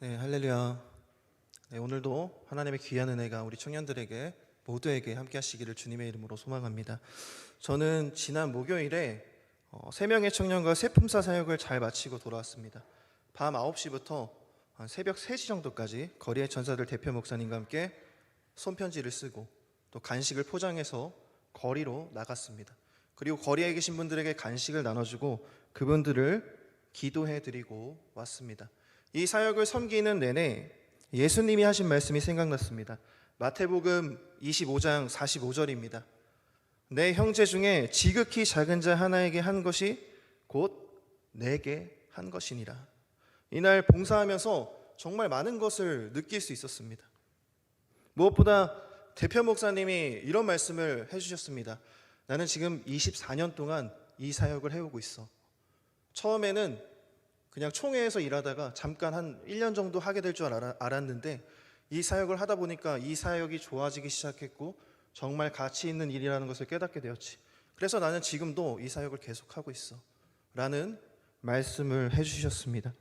네, 할렐루야. 네, 오늘도 하나님의 귀한 은혜가 우리 청년들에게 모두에게 함께 하시기를 주님의 이름으로 소망합니다. 저는 지난 목요일에 3명의 청년과 새품사 사역을 잘 마치고 돌아왔습니다. 밤 9시부터 새벽 3시 정도까지 거리의 천사들 대표 목사님과 함께 손편지를 쓰고 또 간식을 포장해서 거리로 나갔습니다. 그리고 거리에 계신 분들에게 간식을 나눠주고 그분들을 기도해드리고 왔습니다. 이 사역을 섬기는 내내 예수님이 하신 말씀이 생각났습니다. 마태복음 25장 45절입니다. 내 형제 중에 지극히 작은 자 하나에게 한 것이 곧 내게 한 것이니라. 이날 봉사하면서 정말 많은 것을 느낄 수 있었습니다. 무엇보다 대표 목사님이 이런 말씀을 해주셨습니다. 나는 지금 24년 동안 이 사역을 해오고 있어. 처음에는 그냥 총회에서 일하다가 잠깐 한 1년 정도 하게 될 줄 알았는데 이 사역을 하다 보니까 이 사역이 좋아지기 시작했고 정말 가치 있는 일이라는 것을 깨닫게 되었지. 그래서 나는 지금도 이 사역을 계속하고 있어 라는 말씀을 해주셨습니다.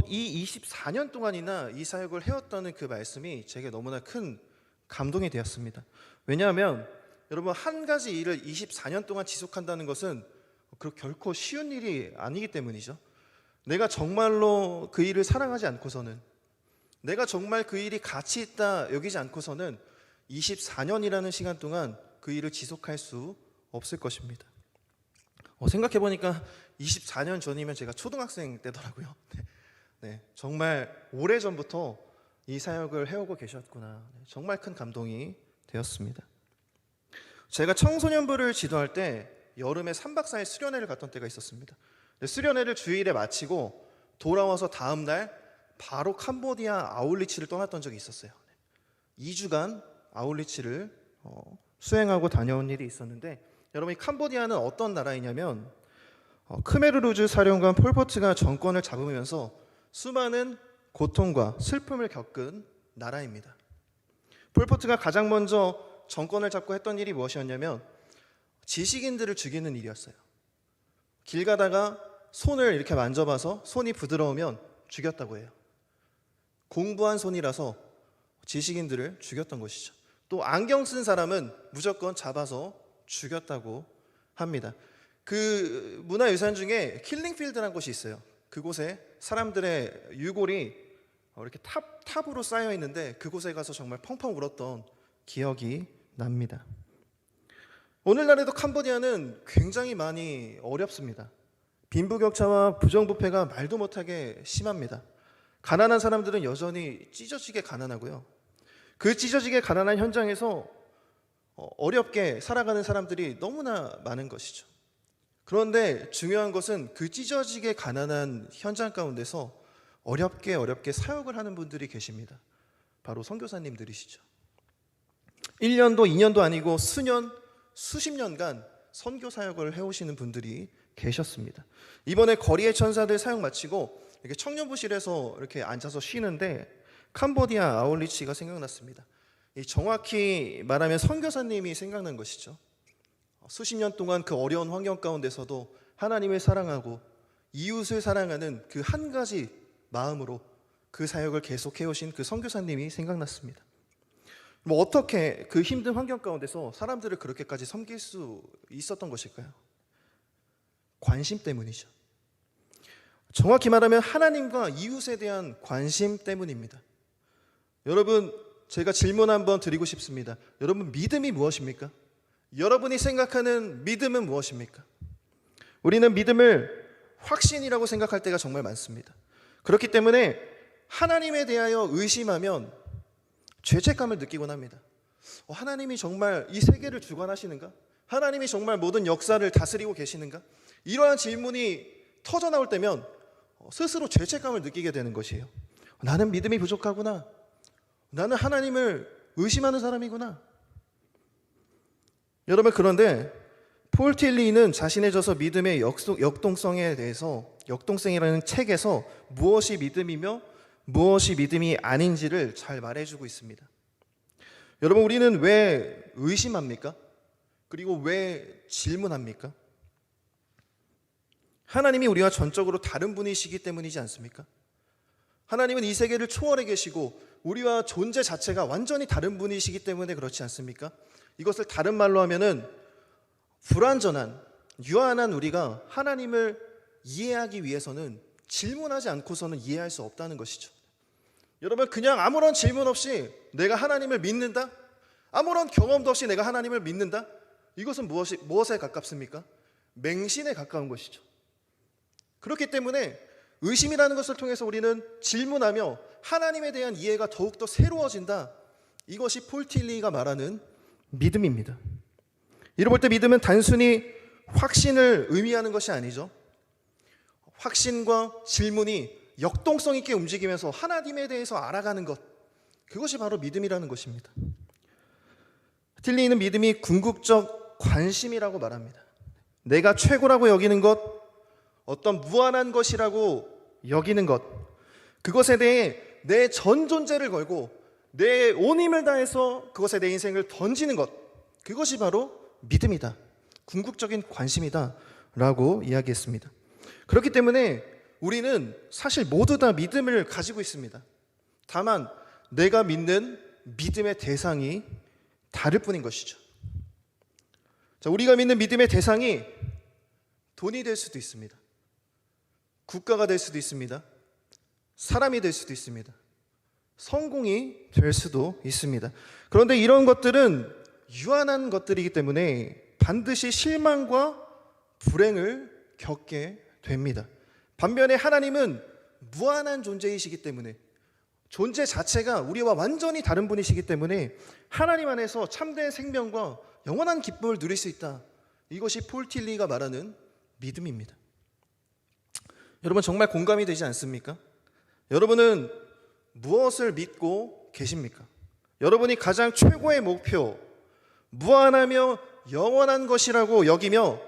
이 24년 동안이나 이 사역을 해왔다는 그 말씀이 제게 너무나 큰 감동이 되었습니다. 왜냐하면 여러분, 한 가지 일을 24년 동안 지속한다는 것은 결코 쉬운 일이 아니기 때문이죠. 내가 정말로 그 일을 사랑하지 않고서는, 내가 정말 그 일이 가치 있다 여기지 않고서는 24년이라는 시간 동안 그 일을 지속할 수 없을 것입니다. 생각해보니까 24년 전이면 제가 초등학생 때더라고요. 네, 정말 오래전부터 이 사역을 해오고 계셨구나. 정말 큰 감동이 되었습니다. 제가 청소년부를 지도할 때 여름에 3박 4일 수련회를 갔던 때가 있었습니다. 수련회를 주일에 마치고 돌아와서 다음 날 바로 캄보디아 아울리치를 떠났던 적이 있었어요. 2주간 아울리치를 수행하고 다녀온 일이 있었는데, 여러분, 이 캄보디아는 어떤 나라이냐면 크메르루즈 사령관 폴포트가 정권을 잡으면서 수많은 고통과 슬픔을 겪은 나라입니다. 폴포트가 가장 먼저 정권을 잡고 했던 일이 무엇이었냐면 지식인들을 죽이는 일이었어요. 길 가다가 손을 이렇게 만져봐서 손이 부드러우면 죽였다고 해요. 공부한 손이라서 지식인들을 죽였던 것이죠. 또 안경 쓴 사람은 무조건 잡아서 죽였다고 합니다. 그 문화유산 중에 킬링필드라는 곳이 있어요. 그곳에 사람들의 유골이 이렇게 탑으로 쌓여 있는데 그곳에 가서 정말 펑펑 울었던 기억이 납니다. 오늘날에도 캄보디아는 굉장히 많이 어렵습니다. 빈부격차와 부정부패가 말도 못하게 심합니다. 가난한 사람들은 여전히 찢어지게 가난하고요. 그 찢어지게 가난한 현장에서 어렵게 살아가는 사람들이 너무나 많은 것이죠. 그런데 중요한 것은 그 찢어지게 가난한 현장 가운데서 어렵게 사역을 하는 분들이 계십니다. 바로 선교사님들이시죠. 1년도 2년도 아니고 수십 년간 선교 사역을 해오시는 분들이 계셨습니다. 이번에 거리의 천사들 사역 마치고 이렇게 청년부실에서 이렇게 앉아서 쉬는데 캄보디아 아울리치가 생각났습니다. 정확히 말하면 선교사님이 생각난 것이죠. 수십 년 동안 그 어려운 환경 가운데서도 하나님을 사랑하고 이웃을 사랑하는 그 한 가지 마음으로 그 사역을 계속해 오신 그 선교사님이 생각났습니다. 어떻게 그 힘든 환경 가운데서 사람들을 그렇게까지 섬길 수 있었던 것일까요? 관심 때문이죠. 정확히 말하면 하나님과 이웃에 대한 관심 때문입니다. 여러분, 제가 질문 한번 드리고 싶습니다. 여러분, 믿음이 무엇입니까? 여러분이 생각하는 믿음은 무엇입니까? 우리는 믿음을 확신이라고 생각할 때가 정말 많습니다. 그렇기 때문에 하나님에 대하여 의심하면 죄책감을 느끼곤 합니다. 하나님이 정말 이 세계를 주관하시는가? 하나님이 정말 모든 역사를 다스리고 계시는가? 이러한 질문이 터져 나올 때면 스스로 죄책감을 느끼게 되는 것이에요. 나는 믿음이 부족하구나. 나는 하나님을 의심하는 사람이구나. 여러분, 그런데 폴 틸리는 자신의 저서 믿음의 역동성에 대해서, 역동성이라는 책에서 무엇이 믿음이며 무엇이 믿음이 아닌지를 잘 말해주고 있습니다. 여러분, 우리는 왜 의심합니까? 그리고 왜 질문합니까? 하나님이 우리와 전적으로 다른 분이시기 때문이지 않습니까? 하나님은 이 세계를 초월해 계시고 우리와 존재 자체가 완전히 다른 분이시기 때문에 그렇지 않습니까? 이것을 다른 말로 하면은 불완전한, 유한한 우리가 하나님을 이해하기 위해서는 질문하지 않고서는 이해할 수 없다는 것이죠. 여러분, 그냥 아무런 질문 없이 내가 하나님을 믿는다? 아무런 경험도 없이 내가 하나님을 믿는다? 이것은 무엇에 가깝습니까? 맹신에 가까운 것이죠. 그렇기 때문에 의심이라는 것을 통해서 우리는 질문하며 하나님에 대한 이해가 더욱더 새로워진다. 이것이 폴 틸리가 말하는 믿음입니다. 이를 볼 때 믿음은 단순히 확신을 의미하는 것이 아니죠. 확신과 질문이 역동성 있게 움직이면서 하나님에 대해서 알아가는 것, 그것이 바로 믿음이라는 것입니다. 틸리는 믿음이 궁극적 관심이라고 말합니다. 내가 최고라고 여기는 것, 어떤 무한한 것이라고 여기는 것, 그것에 대해 내 전 존재를 걸고 내 온 힘을 다해서 그것에 내 인생을 던지는 것, 그것이 바로 믿음이다, 궁극적인 관심이다 라고 이야기했습니다. 그렇기 때문에 우리는 사실 모두 다 믿음을 가지고 있습니다. 다만 내가 믿는 믿음의 대상이 다를 뿐인 것이죠. 자, 우리가 믿는 믿음의 대상이 돈이 될 수도 있습니다. 국가가 될 수도 있습니다. 사람이 될 수도 있습니다. 성공이 될 수도 있습니다. 그런데 이런 것들은 유한한 것들이기 때문에 반드시 실망과 불행을 겪게 됩니다. 반면에 하나님은 무한한 존재이시기 때문에, 존재 자체가 우리와 완전히 다른 분이시기 때문에 하나님 안에서 참된 생명과 영원한 기쁨을 누릴 수 있다. 이것이 폴 틸리가 말하는 믿음입니다. 여러분, 정말 공감이 되지 않습니까? 여러분은 무엇을 믿고 계십니까? 여러분이 가장 최고의 목표, 무한하며 영원한 것이라고 여기며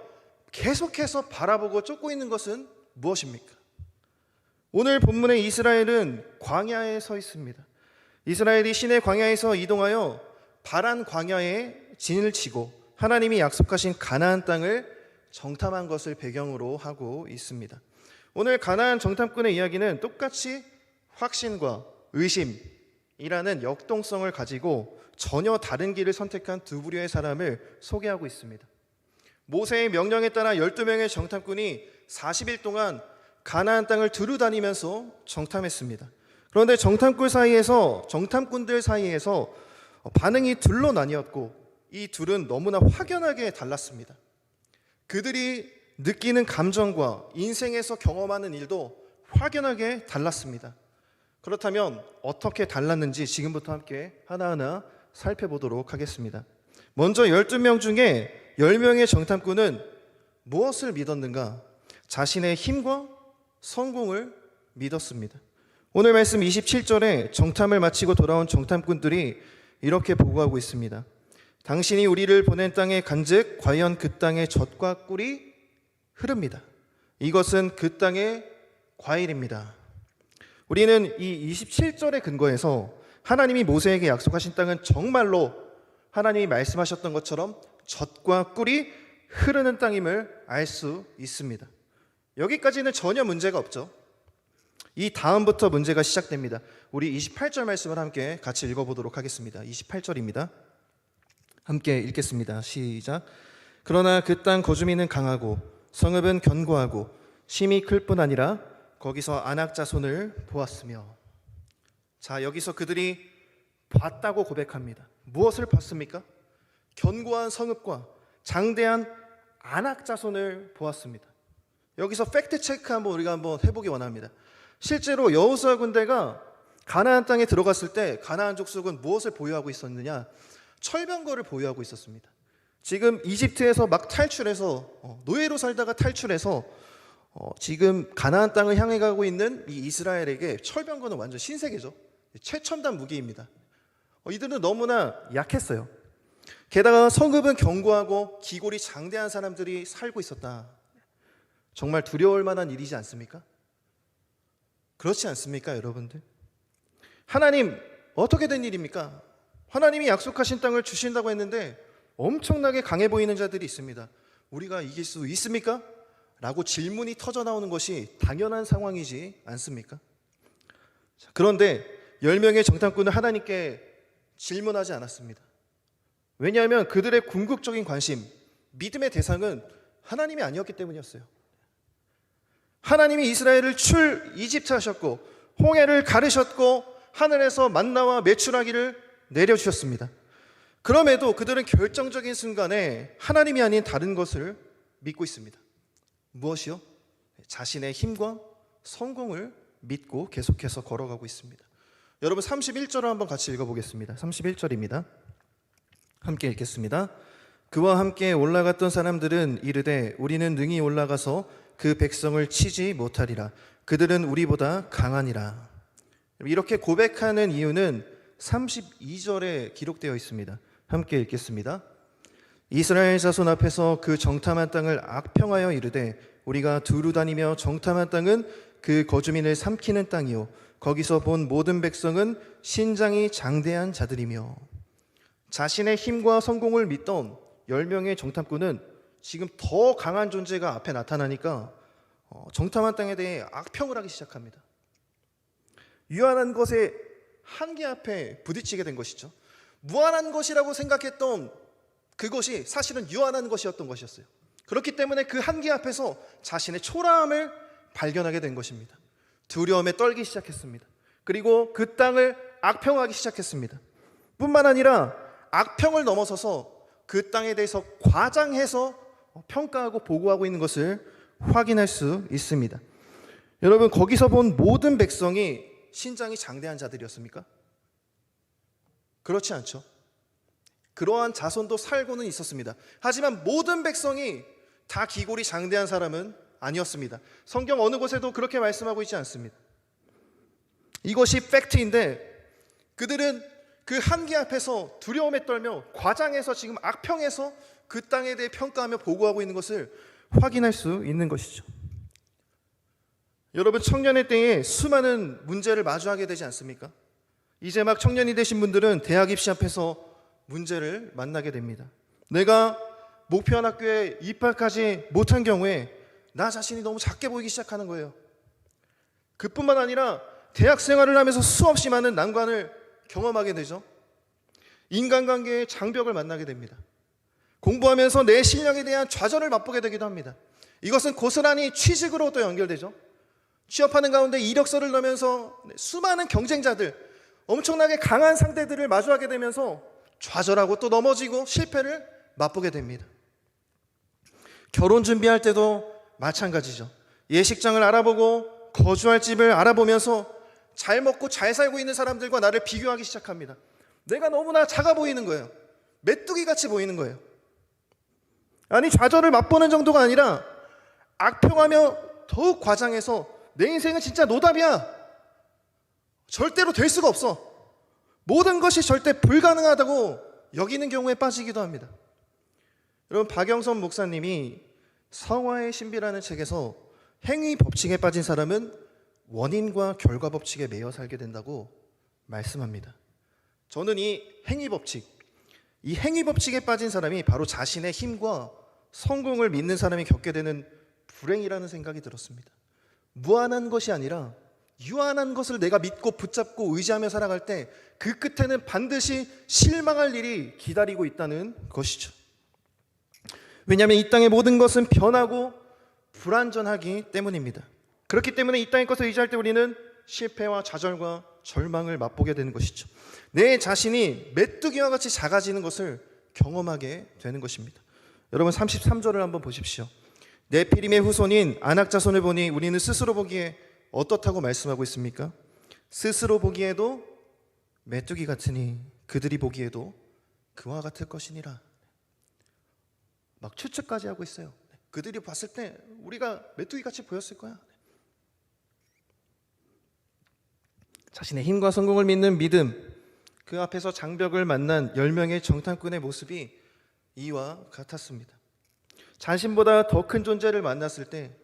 계속해서 바라보고 쫓고 있는 것은 무엇입니까? 오늘 본문의 이스라엘은 광야에 서 있습니다. 이스라엘이 시내 광야에서 이동하여 바란 광야에 진을 치고 하나님이 약속하신 가나안 땅을 정탐한 것을 배경으로 하고 있습니다. 오늘 가나안 정탐꾼의 이야기는 똑같이 확신과 의심이라는 역동성을 가지고 전혀 다른 길을 선택한 두 부류의 사람을 소개하고 있습니다. 모세의 명령에 따라 12명의 정탐꾼이 40일 동안 가나안 땅을 두루 다니면서 정탐했습니다. 그런데 정탐꾼들 사이에서 반응이 둘로 나뉘었고 이 둘은 너무나 확연하게 달랐습니다. 그들이 느끼는 감정과 인생에서 경험하는 일도 확연하게 달랐습니다. 그렇다면 어떻게 달랐는지 지금부터 함께 하나하나 살펴보도록 하겠습니다. 먼저 12명 중에 10명의 정탐꾼은 무엇을 믿었는가? 자신의 힘과 성공을 믿었습니다. 오늘 말씀 27절에 정탐을 마치고 돌아온 정탐꾼들이 이렇게 보고하고 있습니다. 당신이 우리를 보낸 땅에 간즉 과연 그 땅의 젖과 꿀이 흐릅니다. 이것은 그 땅의 과일입니다. 우리는 이 27절의 근거에서 하나님이 모세에게 약속하신 땅은 정말로 하나님이 말씀하셨던 것처럼 젖과 꿀이 흐르는 땅임을 알 수 있습니다. 여기까지는 전혀 문제가 없죠. 이 다음부터 문제가 시작됩니다. 우리 28절 말씀을 함께 같이 읽어보도록 하겠습니다. 28절입니다. 함께 읽겠습니다. 시작. 그러나 그 땅 거주민은 강하고 성읍은 견고하고 심이 클 뿐 아니라 거기서 아낙 자손을 보았으며. 자, 여기서 그들이 봤다고 고백합니다. 무엇을 봤습니까? 견고한 성읍과 장대한 아낙 자손을 보았습니다. 여기서 팩트 체크 우리가 한번 해보기 원합니다. 실제로 여호수아 군대가 가나안 땅에 들어갔을 때 가나안 족속은 무엇을 보유하고 있었느냐? 철병거를 보유하고 있었습니다. 지금 이집트에서 막 탈출해서 노예로 살다가 탈출해서 지금 가나안 땅을 향해 가고 있는 이 이스라엘에게 철병거는 완전 신세계죠. 최첨단 무기입니다. 이들은 너무나 약했어요. 게다가 성읍은 견고하고 기골이 장대한 사람들이 살고 있었다. 정말 두려울 만한 일이지 않습니까? 그렇지 않습니까, 여러분들? 하나님, 어떻게 된 일입니까? 하나님이 약속하신 땅을 주신다고 했는데 엄청나게 강해 보이는 자들이 있습니다. 우리가 이길 수 있습니까? 라고 질문이 터져 나오는 것이 당연한 상황이지 않습니까? 그런데 10명의 정탐꾼은 하나님께 질문하지 않았습니다. 왜냐하면 그들의 궁극적인 관심, 믿음의 대상은 하나님이 아니었기 때문이었어요. 하나님이 이스라엘을 이집트 하셨고 홍해를 가르셨고 하늘에서 만나와 메추라기를 내려주셨습니다. 그럼에도 그들은 결정적인 순간에 하나님이 아닌 다른 것을 믿고 있습니다. 무엇이요? 자신의 힘과 성공을 믿고 계속해서 걸어가고 있습니다. 여러분 31절을 한번 같이 읽어보겠습니다. 31절입니다. 함께 읽겠습니다. 그와 함께 올라갔던 사람들은 이르되 우리는 능히 올라가서 그 백성을 치지 못하리라. 그들은 우리보다 강하니라. 이렇게 고백하는 이유는 32절에 기록되어 있습니다. 함께 읽겠습니다. 이스라엘 자손 앞에서 그 정탐한 땅을 악평하여 이르되 우리가 두루 다니며 정탐한 땅은 그 거주민을 삼키는 땅이요 거기서 본 모든 백성은 신장이 장대한 자들이며. 자신의 힘과 성공을 믿던 10명의 정탐꾼은 지금 더 강한 존재가 앞에 나타나니까 정탐한 땅에 대해 악평을 하기 시작합니다. 유한한 것의 한계 앞에 부딪히게 된 것이죠. 무한한 것이라고 생각했던 그것이 사실은 유한한 것이었던 것이었어요. 그렇기 때문에 그 한계 앞에서 자신의 초라함을 발견하게 된 것입니다. 두려움에 떨기 시작했습니다. 그리고 그 땅을 악평하기 시작했습니다. 뿐만 아니라 악평을 넘어서서 그 땅에 대해서 과장해서 평가하고 보고하고 있는 것을 확인할 수 있습니다. 여러분, 거기서 본 모든 백성이 신장이 장대한 자들이었습니까? 그렇지 않죠. 그러한 자손도 살고는 있었습니다. 하지만 모든 백성이 다 기골이 장대한 사람은 아니었습니다. 성경 어느 곳에도 그렇게 말씀하고 있지 않습니다. 이것이 팩트인데 그들은 그 한계 앞에서 두려움에 떨며 과장해서 지금 악평해서 그 땅에 대해 평가하며 보고하고 있는 것을 확인할 수 있는 것이죠. 여러분, 청년의 때에 수많은 문제를 마주하게 되지 않습니까? 이제 막 청년이 되신 분들은 대학 입시 앞에서 문제를 만나게 됩니다. 내가 목표한 학교에 입학하지 못한 경우에 나 자신이 너무 작게 보이기 시작하는 거예요. 그뿐만 아니라 대학 생활을 하면서 수없이 많은 난관을 경험하게 되죠. 인간관계의 장벽을 만나게 됩니다. 공부하면서 내 실력에 대한 좌절을 맛보게 되기도 합니다. 이것은 고스란히 취직으로 또 연결되죠. 취업하는 가운데 이력서를 넣으면서 수많은 경쟁자들, 엄청나게 강한 상대들을 마주하게 되면서 좌절하고 또 넘어지고 실패를 맛보게 됩니다. 결혼 준비할 때도 마찬가지죠. 예식장을 알아보고 거주할 집을 알아보면서 잘 먹고 잘 살고 있는 사람들과 나를 비교하기 시작합니다. 내가 너무나 작아 보이는 거예요. 메뚜기 같이 보이는 거예요. 아니, 좌절을 맛보는 정도가 아니라 악평하며 더욱 과장해서 내 인생은 진짜 노답이야. 절대로 될 수가 없어. 모든 것이 절대 불가능하다고 여기는 경우에 빠지기도 합니다. 여러분, 박영선 목사님이 성화의 신비라는 책에서 행위 법칙에 빠진 사람은 원인과 결과 법칙에 매여 살게 된다고 말씀합니다. 저는 이 행위 법칙에 빠진 사람이 바로 자신의 힘과 성공을 믿는 사람이 겪게 되는 불행이라는 생각이 들었습니다. 무한한 것이 아니라 유한한 것을 내가 믿고 붙잡고 의지하며 살아갈 때 그 끝에는 반드시 실망할 일이 기다리고 있다는 것이죠. 왜냐하면 이 땅의 모든 것은 변하고 불완전하기 때문입니다. 그렇기 때문에 이 땅의 것을 의지할 때 우리는 실패와 좌절과 절망을 맛보게 되는 것이죠. 내 자신이 메뚜기와 같이 작아지는 것을 경험하게 되는 것입니다. 여러분, 33절을 한번 보십시오. 네피림의 후손인 아낙 자손을 보니 우리는 스스로 보기에 어떻다고 말씀하고 있습니까? 스스로 보기에도 메뚜기 같으니 그들이 보기에도 그와 같을 것이니라. 막 추측까지 하고 있어요. 그들이 봤을 때 우리가 메뚜기같이 보였을 거야. 자신의 힘과 성공을 믿는 믿음, 그 앞에서 장벽을 만난 10명의 정탐꾼의 모습이 이와 같았습니다. 자신보다 더 큰 존재를 만났을 때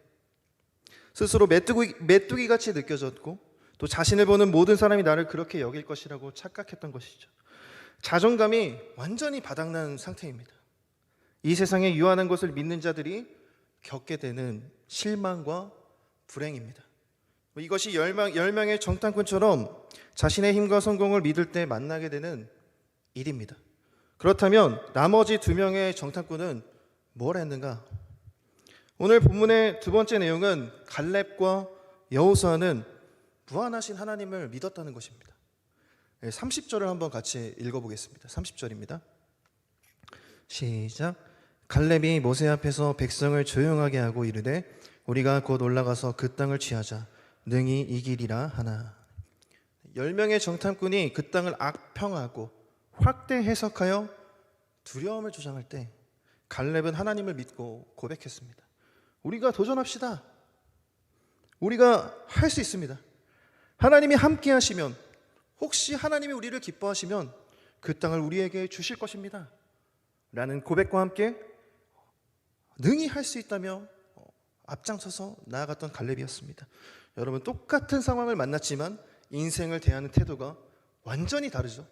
스스로 메뚜기같이 느껴졌고 또 자신을 보는 모든 사람이 나를 그렇게 여길 것이라고 착각했던 것이죠. 자존감이 완전히 바닥난 상태입니다. 이 세상에 유한한 것을 믿는 자들이 겪게 되는 실망과 불행입니다. 이것이 열명의 정탐꾼처럼 자신의 힘과 성공을 믿을 때 만나게 되는 일입니다. 그렇다면 나머지 2명의 정탐꾼은 뭘 했는가? 오늘 본문의 두 번째 내용은 갈렙과 여호수아는 무한하신 하나님을 믿었다는 것입니다. 30절을 한번 같이 읽어보겠습니다. 30절입니다. 시작. 갈렙이 모세 앞에서 백성을 조용하게 하고 이르되 우리가 곧 올라가서 그 땅을 취하자 능히 이기리라 하나. 10명의 정탐꾼이 그 땅을 악평하고 확대 해석하여 두려움을 조장할 때 갈렙은 하나님을 믿고 고백했습니다. 우리가 도전합시다. 우리가 할 수 있습니다. 하나님이 함께 하시면, 혹시 하나님이 우리를 기뻐하시면 그 땅을 우리에게 주실 것입니다 라는 고백과 함께 능히 할 수 있다며 앞장서서 나아갔던 갈렙이었습니다. 여러분, 똑같은 상황을 만났지만 인생을 대하는 태도가 완전히 다르죠.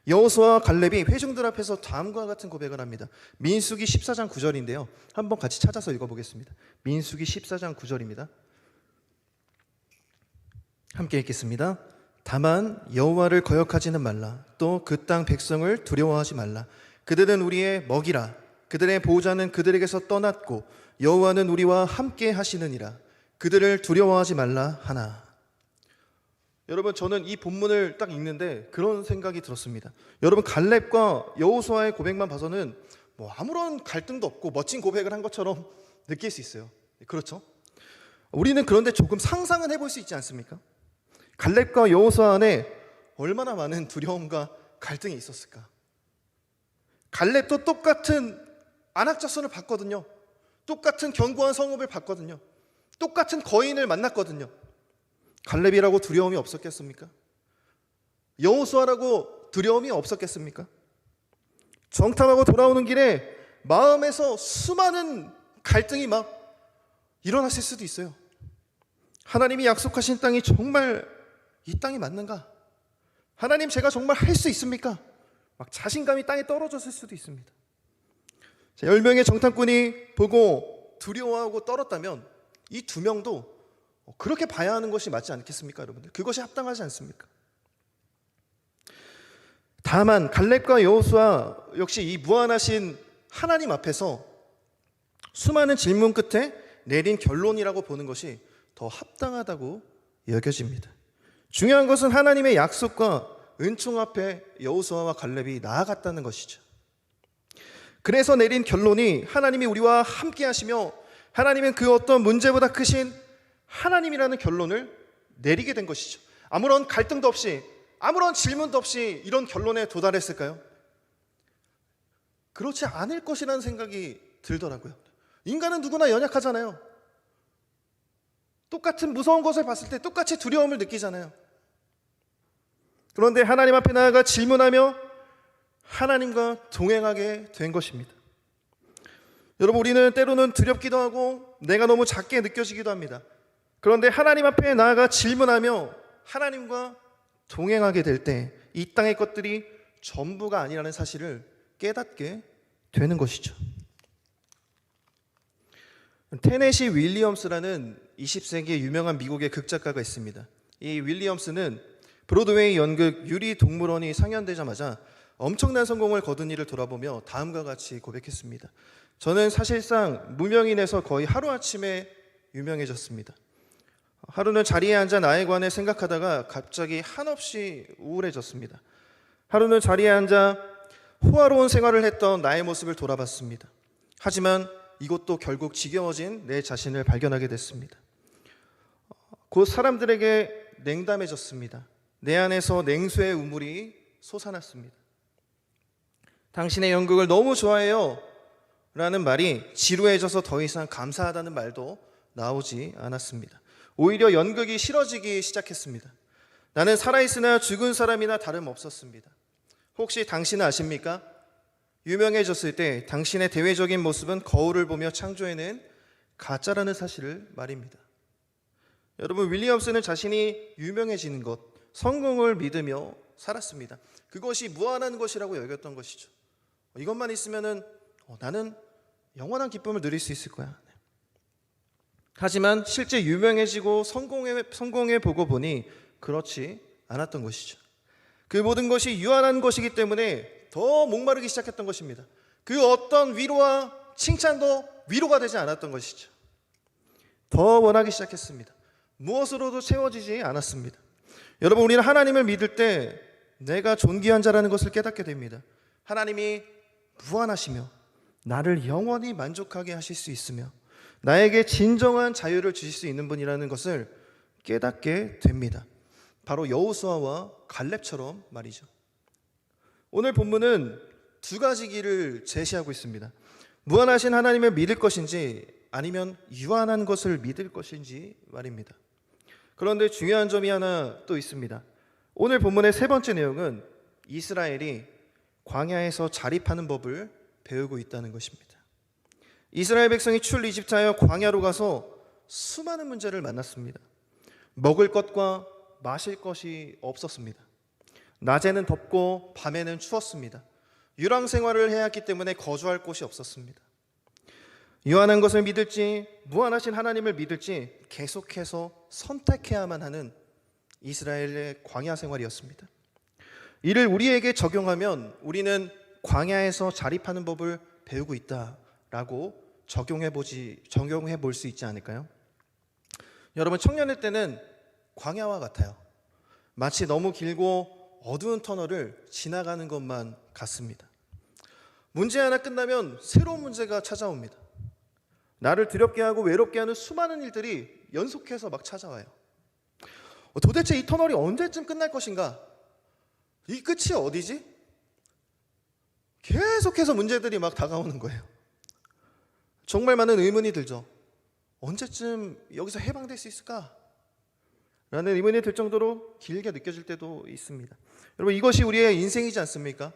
여호수아와 갈렙이 회중들 앞에서 다음과 같은 고백을 합니다. 민수기 14장 9절인데요. 한번 같이 찾아서 읽어보겠습니다. 민수기 14장 9절입니다. 함께 읽겠습니다. 다만 여호와를 거역하지는 말라. 또 그 땅 백성을 두려워하지 말라. 그들은 우리의 먹이라. 그들의 보호자는 그들에게서 떠났고 여호와는 우리와 함께 하시느니라. 그들을 두려워하지 말라 하나. 여러분, 저는 이 본문을 딱 읽는데 그런 생각이 들었습니다. 여러분, 갈렙과 여호수아의 고백만 봐서는 아무런 갈등도 없고 멋진 고백을 한 것처럼 느낄 수 있어요. 그렇죠? 우리는 그런데 조금 상상은 해볼 수 있지 않습니까? 갈렙과 여호수아 안에 얼마나 많은 두려움과 갈등이 있었을까? 갈렙도 똑같은 안악자손을 봤거든요. 똑같은 견고한 성읍을 봤거든요. 똑같은 거인을 만났거든요. 갈렙이라고 두려움이 없었겠습니까? 여호수아라고 두려움이 없었겠습니까? 정탐하고 돌아오는 길에 마음에서 수많은 갈등이 막 일어났을 수도 있어요. 하나님이 약속하신 땅이 정말 이 땅이 맞는가? 하나님, 제가 정말 할 수 있습니까? 막 자신감이 땅에 떨어졌을 수도 있습니다. 10명의 정탐꾼이 보고 두려워하고 떨었다면 이 2명도 그렇게 봐야 하는 것이 맞지 않겠습니까, 여러분들? 그것이 합당하지 않습니까? 다만 갈렙과 여호수아 역시 이 무한하신 하나님 앞에서 수많은 질문 끝에 내린 결론이라고 보는 것이 더 합당하다고 여겨집니다. 중요한 것은 하나님의 약속과 은총 앞에 여호수아와 갈렙이 나아갔다는 것이죠. 그래서 내린 결론이 하나님이 우리와 함께 하시며 하나님은 그 어떤 문제보다 크신 하나님이라는 결론을 내리게 된 것이죠. 아무런 갈등도 없이, 아무런 질문도 없이 이런 결론에 도달했을까요? 그렇지 않을 것이라는 생각이 들더라고요. 인간은 누구나 연약하잖아요. 똑같은 무서운 것을 봤을 때 똑같이 두려움을 느끼잖아요. 그런데 하나님 앞에 나아가 질문하며 하나님과 동행하게 된 것입니다. 여러분, 우리는 때로는 두렵기도 하고 내가 너무 작게 느껴지기도 합니다. 그런데 하나님 앞에 나아가 질문하며 하나님과 동행하게 될 때 이 땅의 것들이 전부가 아니라는 사실을 깨닫게 되는 것이죠. 테네시 윌리엄스라는 20세기의 유명한 미국의 극작가가 있습니다. 이 윌리엄스는 브로드웨이 연극 유리동물원이 상연되자마자 엄청난 성공을 거둔 일을 돌아보며 다음과 같이 고백했습니다. 저는 사실상 무명인에서 거의 하루아침에 유명해졌습니다. 하루는 자리에 앉아 나에 관해 생각하다가 갑자기 한없이 우울해졌습니다. 하루는 자리에 앉아 호화로운 생활을 했던 나의 모습을 돌아봤습니다. 하지만 이것도 결국 지겨워진 내 자신을 발견하게 됐습니다. 곧 사람들에게 냉담해졌습니다. 내 안에서 냉소의 우물이 솟아났습니다. 당신의 연극을 너무 좋아해요 라는 말이 지루해져서 더 이상 감사하다는 말도 나오지 않았습니다. 오히려 연극이 싫어지기 시작했습니다. 나는 살아있으나 죽은 사람이나 다름없었습니다. 혹시 당신은 아십니까? 유명해졌을 때 당신의 대외적인 모습은 거울을 보며 창조해낸 가짜라는 사실을 말입니다. 여러분, 윌리엄스는 자신이 유명해지는 것, 성공을 믿으며 살았습니다. 그것이 무한한 것이라고 여겼던 것이죠. 이것만 있으면은 나는 영원한 기쁨을 누릴 수 있을 거야. 하지만 실제 유명해지고 성공해 보고 보니 그렇지 않았던 것이죠. 그 모든 것이 유한한 것이기 때문에 더 목마르기 시작했던 것입니다. 그 어떤 위로와 칭찬도 위로가 되지 않았던 것이죠. 더 원하기 시작했습니다. 무엇으로도 채워지지 않았습니다. 여러분, 우리는 하나님을 믿을 때 내가 존귀한 자라는 것을 깨닫게 됩니다. 하나님이 무한하시며 나를 영원히 만족하게 하실 수 있으며 나에게 진정한 자유를 주실 수 있는 분이라는 것을 깨닫게 됩니다. 바로 여호수아와 갈렙처럼 말이죠. 오늘 본문은 두 가지 길을 제시하고 있습니다. 무한하신 하나님을 믿을 것인지 아니면 유한한 것을 믿을 것인지 말입니다. 그런데 중요한 점이 하나 또 있습니다. 오늘 본문의 세 번째 내용은 이스라엘이 광야에서 자립하는 법을 배우고 있다는 것입니다. 이스라엘 백성이 출이집트하여 광야로 가서 수많은 문제를 만났습니다. 먹을 것과 마실 것이 없었습니다. 낮에는 덥고 밤에는 추웠습니다. 유랑 생활을 해야 했기 때문에 거주할 곳이 없었습니다. 유한한 것을 믿을지 무한하신 하나님을 믿을지 계속해서 선택해야만 하는 이스라엘의 광야 생활이었습니다. 이를 우리에게 적용하면 우리는 광야에서 자립하는 법을 배우고 있다라고 적용해 볼 수 있지 않을까요? 여러분, 청년의 때는 광야와 같아요. 마치 너무 길고 어두운 터널을 지나가는 것만 같습니다. 문제 하나 끝나면 새로운 문제가 찾아옵니다. 나를 두렵게 하고 외롭게 하는 수많은 일들이 연속해서 막 찾아와요. 도대체 이 터널이 언제쯤 끝날 것인가? 이 끝이 어디지? 계속해서 문제들이 막 다가오는 거예요. 정말 많은 의문이 들죠. 언제쯤 여기서 해방될 수 있을까? 라는 의문이 들 정도로 길게 느껴질 때도 있습니다. 여러분, 이것이 우리의 인생이지 않습니까?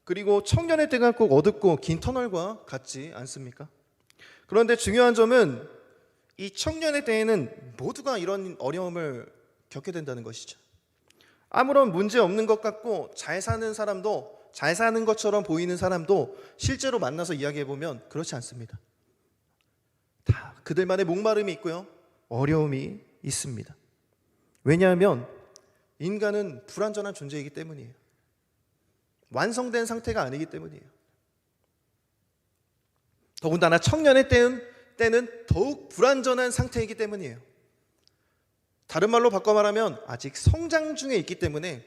그리고 청년의 때가 꼭 어둡고 긴 터널과 같지 않습니까? 그런데 중요한 점은 이 청년의 때에는 모두가 이런 어려움을 겪게 된다는 것이죠. 아무런 문제 없는 것 같고 잘 사는 사람도, 잘 사는 것처럼 보이는 사람도 실제로 만나서 이야기해보면 그렇지 않습니다. 다 그들만의 목마름이 있고요, 어려움이 있습니다. 왜냐하면 인간은 불완전한 존재이기 때문이에요. 완성된 상태가 아니기 때문이에요. 더군다나 청년의 때는 더욱 불완전한 상태이기 때문이에요. 다른 말로 바꿔 말하면 아직 성장 중에 있기 때문에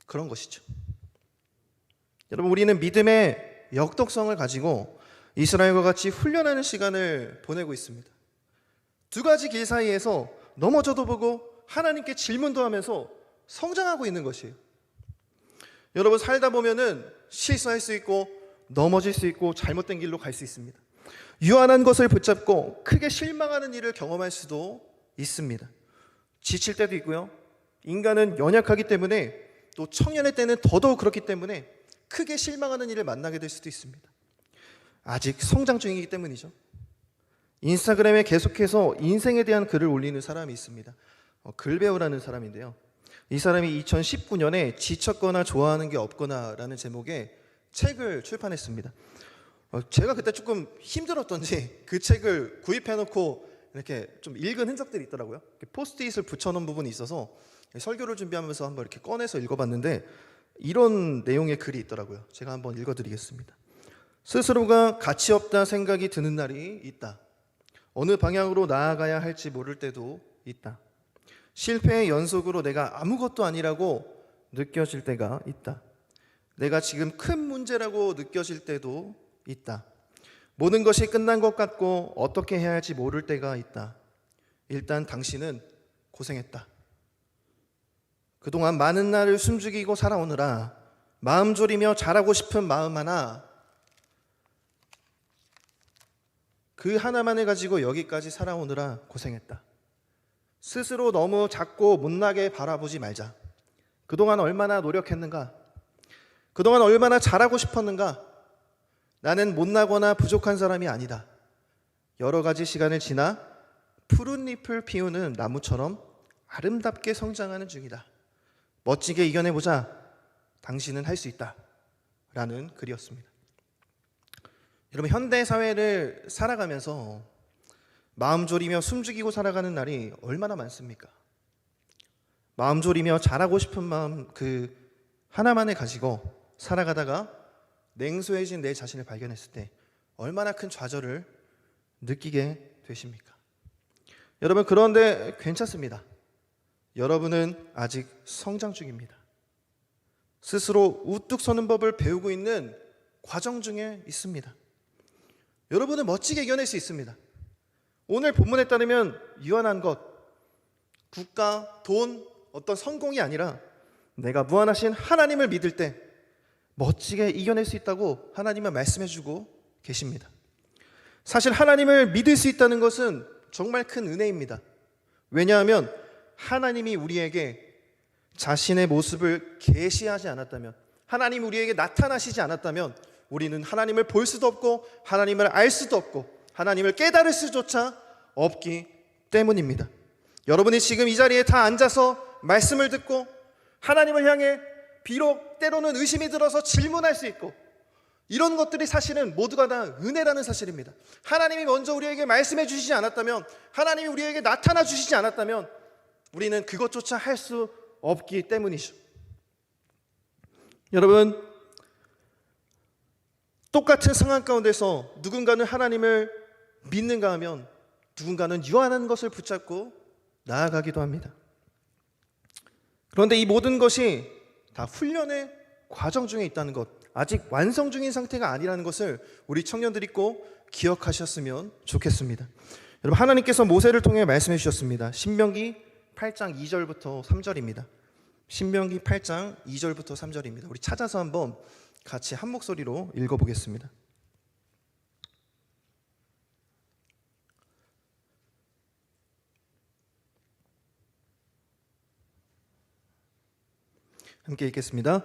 그런 것이죠. 여러분, 우리는 믿음의 역독성을 가지고 이스라엘과 같이 훈련하는 시간을 보내고 있습니다. 두 가지 길 사이에서 넘어져도 보고 하나님께 질문도 하면서 성장하고 있는 것이에요. 여러분, 살다 보면은 실수할 수 있고 넘어질 수 있고 잘못된 길로 갈 수 있습니다. 유한한 것을 붙잡고 크게 실망하는 일을 경험할 수도 있습니다. 지칠 때도 있고요. 인간은 연약하기 때문에 또 청년의 때는 더더욱 그렇기 때문에 크게 실망하는 일을 만나게 될 수도 있습니다. 아직 성장 중이기 때문이죠. 인스타그램에 계속해서 인생에 대한 글을 올리는 사람이 있습니다. 글배우라는 사람인데요. 이 사람이 2019년에 지쳤거나 좋아하는 게 없거나 라는 제목의 책을 출판했습니다. 제가 그때 조금 힘들었던지 그 책을 구입해놓고 이렇게 좀 읽은 흔적들이 있더라고요. 포스트잇을 붙여놓은 부분이 있어서 설교를 준비하면서 한번 이렇게 꺼내서 읽어봤는데 이런 내용의 글이 있더라고요. 제가 한번 읽어드리겠습니다. 스스로가 가치 없다 생각이 드는 날이 있다. 어느 방향으로 나아가야 할지 모를 때도 있다. 실패의 연속으로 내가 아무것도 아니라고 느껴질 때가 있다. 내가 지금 큰 문제라고 느껴질 때도 있다. 모든 것이 끝난 것 같고 어떻게 해야 할지 모를 때가 있다. 일단 당신은 고생했다. 그동안 많은 날을 숨죽이고 살아오느라 마음 졸이며 잘하고 싶은 마음 하나, 그 하나만을 가지고 여기까지 살아오느라 고생했다. 스스로 너무 작고 못나게 바라보지 말자. 그동안 얼마나 노력했는가? 그동안 얼마나 잘하고 싶었는가? 나는 못나거나 부족한 사람이 아니다. 여러 가지 시간을 지나 푸른 잎을 피우는 나무처럼 아름답게 성장하는 중이다. 멋지게 이겨내보자. 당신은 할 수 있다. 라는 글이었습니다. 여러분, 현대 사회를 살아가면서 마음 졸이며 숨죽이고 살아가는 날이 얼마나 많습니까? 마음 졸이며 잘하고 싶은 마음 그 하나만을 가지고 살아가다가 냉소해진 내 자신을 발견했을 때 얼마나 큰 좌절을 느끼게 되십니까? 여러분, 그런데 괜찮습니다. 여러분은 아직 성장 중입니다. 스스로 우뚝 서는 법을 배우고 있는 과정 중에 있습니다. 여러분은 멋지게 이겨낼 수 있습니다. 오늘 본문에 따르면 유한한 것, 국가, 돈, 어떤 성공이 아니라 내가 무한하신 하나님을 믿을 때 멋지게 이겨낼 수 있다고 하나님은 말씀해 주고 계십니다. 사실 하나님을 믿을 수 있다는 것은 정말 큰 은혜입니다. 왜냐하면 하나님이 우리에게 자신의 모습을 계시하지 않았다면, 하나님이 우리에게 나타나시지 않았다면 우리는 하나님을 볼 수도 없고 하나님을 알 수도 없고 하나님을 깨달을 수조차 없기 때문입니다. 여러분이 지금 이 자리에 다 앉아서 말씀을 듣고 하나님을 향해 비록 때로는 의심이 들어서 질문할 수 있고, 이런 것들이 사실은 모두가 다 은혜라는 사실입니다. 하나님이 먼저 우리에게 말씀해 주시지 않았다면, 하나님이 우리에게 나타나 주시지 않았다면 우리는 그것조차 할 수 없기 때문이죠. 여러분, 똑같은 상황 가운데서 누군가는 하나님을 믿는가 하면 누군가는 유한한 것을 붙잡고 나아가기도 합니다. 그런데 이 모든 것이 다 훈련의 과정 중에 있다는 것, 아직 완성 중인 상태가 아니라는 것을 우리 청년들이 꼭 기억하셨으면 좋겠습니다. 여러분, 하나님께서 모세를 통해 말씀해 주셨습니다. 신명기 8장 2절부터 3절입니다. 신명기 8장 2절부터 3절입니다. 우리 찾아서 한번 같이 한 목소리로 읽어보겠습니다. 함께 읽겠습니다.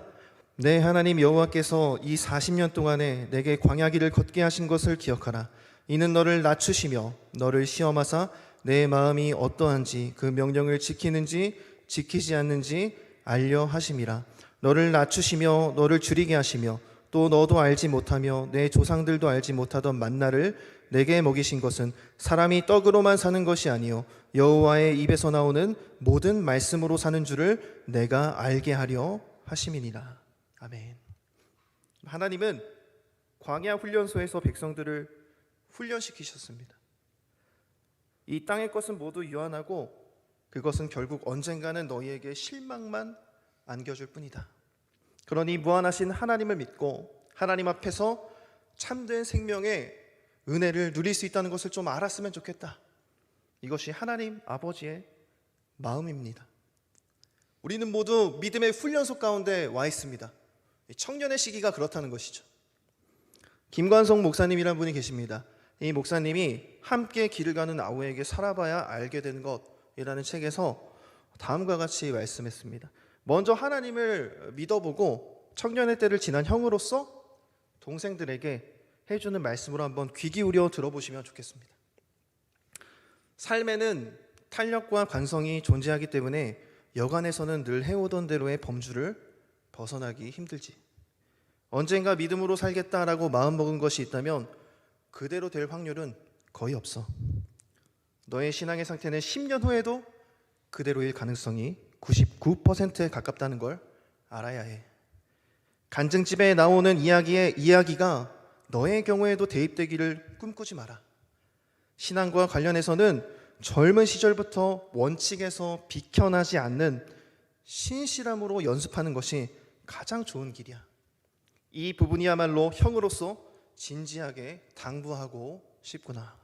내 하나님 여호와께서 이 40년 동안에 내게 광야길을 걷게 하신 것을 기억하라. 이는 너를 낮추시며 너를 시험하사 내 마음이 어떠한지 그 명령을 지키는지 지키지 않는지 알려 하심이라. 너를 낮추시며 너를 줄이게 하시며 또 너도 알지 못하며 내 조상들도 알지 못하던 만나를 내게 먹이신 것은 사람이 떡으로만 사는 것이 아니요 여호와의 입에서 나오는 모든 말씀으로 사는 줄을 내가 알게 하려 하심이니라. 아멘. 하나님은 광야 훈련소에서 백성들을 훈련시키셨습니다. 이 땅의 것은 모두 유한하고 그것은 결국 언젠가는 너희에게 실망만 안겨줄 뿐이다. 그러니 무한하신 하나님을 믿고 하나님 앞에서 참된 생명의 은혜를 누릴 수 있다는 것을 좀 알았으면 좋겠다. 이것이 하나님 아버지의 마음입니다. 우리는 모두 믿음의 훈련소 가운데 와 있습니다. 청년의 시기가 그렇다는 것이죠. 김관성 목사님이라는 분이 계십니다. 이 목사님이 함께 길을 가는 아우에게 살아봐야 알게 되는 것이라는 책에서 다음과 같이 말씀했습니다. 먼저 하나님을 믿어보고 청년의 때를 지난 형으로서 동생들에게 해주는 말씀으로 한번 귀 기울여 들어보시면 좋겠습니다. 삶에는 탄력과 관성이 존재하기 때문에 여간에서는 늘 해오던 대로의 범주를 벗어나기 힘들지. 언젠가 믿음으로 살겠다라고 마음먹은 것이 있다면 그대로 될 확률은 거의 없어. 너의 신앙의 상태는 10년 후에도 그대로일 가능성이 99%에 가깝다는 걸 알아야 해. 간증집에 나오는 이야기가 너의 경우에도 대입되기를 꿈꾸지 마라. 신앙과 관련해서는 젊은 시절부터 원칙에서 비켜나지 않는 신실함으로 연습하는 것이 가장 좋은 길이야. 이 부분이야말로 형으로서 진지하게 당부하고 싶구나.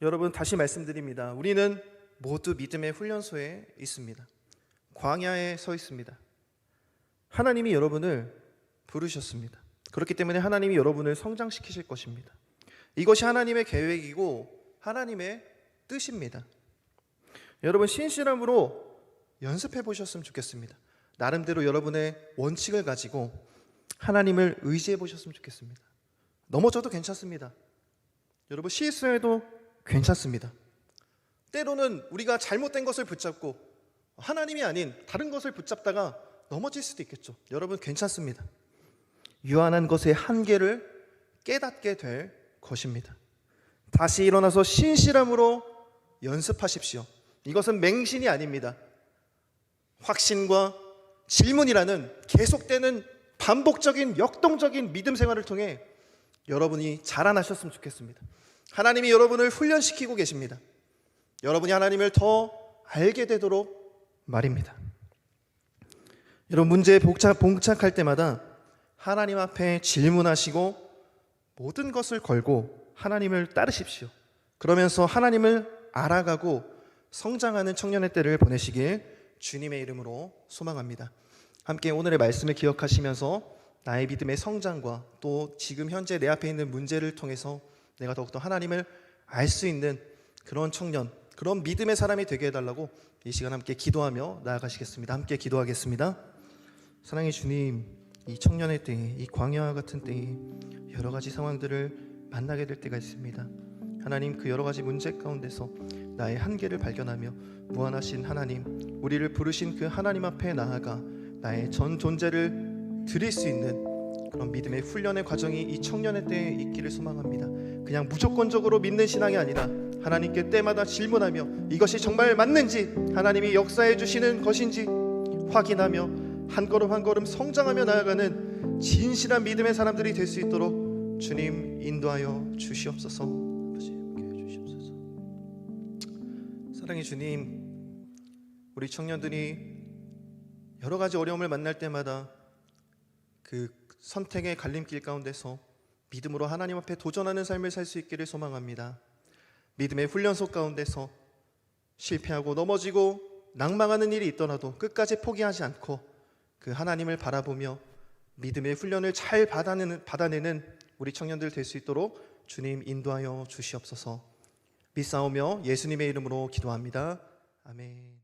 여러분, 다시 말씀드립니다. 우리는 모두 믿음의 훈련소에 있습니다. 광야에 서 있습니다. 하나님이 여러분을 부르셨습니다. 그렇기 때문에 하나님이 여러분을 성장시키실 것입니다. 이것이 하나님의 계획이고 하나님의 뜻입니다. 여러분, 신실함으로 연습해 보셨으면 좋겠습니다. 나름대로 여러분의 원칙을 가지고 하나님을 의지해 보셨으면 좋겠습니다. 넘어져도 괜찮습니다. 여러분, 실수해도 괜찮습니다. 때로는 우리가 잘못된 것을 붙잡고 하나님이 아닌 다른 것을 붙잡다가 넘어질 수도 있겠죠. 여러분, 괜찮습니다. 유한한 것의 한계를 깨닫게 될 것입니다. 다시 일어나서 신실함으로 연습하십시오. 이것은 맹신이 아닙니다. 확신과 질문이라는 계속되는 반복적인 역동적인 믿음 생활을 통해 여러분이 자라나셨으면 좋겠습니다. 하나님이 여러분을 훈련시키고 계십니다. 여러분이 하나님을 더 알게 되도록 말입니다. 여러분, 문제에 봉착할 때마다 하나님 앞에 질문하시고 모든 것을 걸고 하나님을 따르십시오. 그러면서 하나님을 알아가고 성장하는 청년의 때를 보내시길 주님의 이름으로 소망합니다. 함께 오늘의 말씀을 기억하시면서 나의 믿음의 성장과 또 지금 현재 내 앞에 있는 문제를 통해서 내가 더욱더 하나님을 알 수 있는 그런 청년, 그런 믿음의 사람이 되게 해달라고 이 시간 함께 기도하며 나아가시겠습니다. 함께 기도하겠습니다. 사랑의 주님, 이 청년의 때에, 이 광야와 같은 때에 여러 가지 상황들을 만나게 될 때가 있습니다. 하나님, 그 여러 가지 문제 가운데서 나의 한계를 발견하며 무한하신 하나님, 우리를 부르신 그 하나님 앞에 나아가 나의 전 존재를 드릴 수 있는 그런 믿음의 훈련의 과정이 이 청년의 때에 있기를 소망합니다. 그냥 무조건적으로 믿는 신앙이 아니라 하나님께 때마다 질문하며 이것이 정말 맞는지, 하나님이 역사해 주시는 것인지 확인하며 한 걸음 한 걸음 성장하며 나아가는 진실한 믿음의 사람들이 될 수 있도록 주님 인도하여 주시옵소서. 아버지, 함께해 주시옵소서. 사랑의 주님, 우리 청년들이 여러 가지 어려움을 만날 때마다 그 선택의 갈림길 가운데서 믿음으로 하나님 앞에 도전하는 삶을 살 수 있기를 소망합니다. 믿음의 훈련소 가운데서 실패하고 넘어지고 낭망하는 일이 있더라도 끝까지 포기하지 않고 그 하나님을 바라보며 믿음의 훈련을 잘 받아내는 우리 청년들 될 수 있도록 주님 인도하여 주시옵소서. 믿사오며 예수님의 이름으로 기도합니다. 아멘.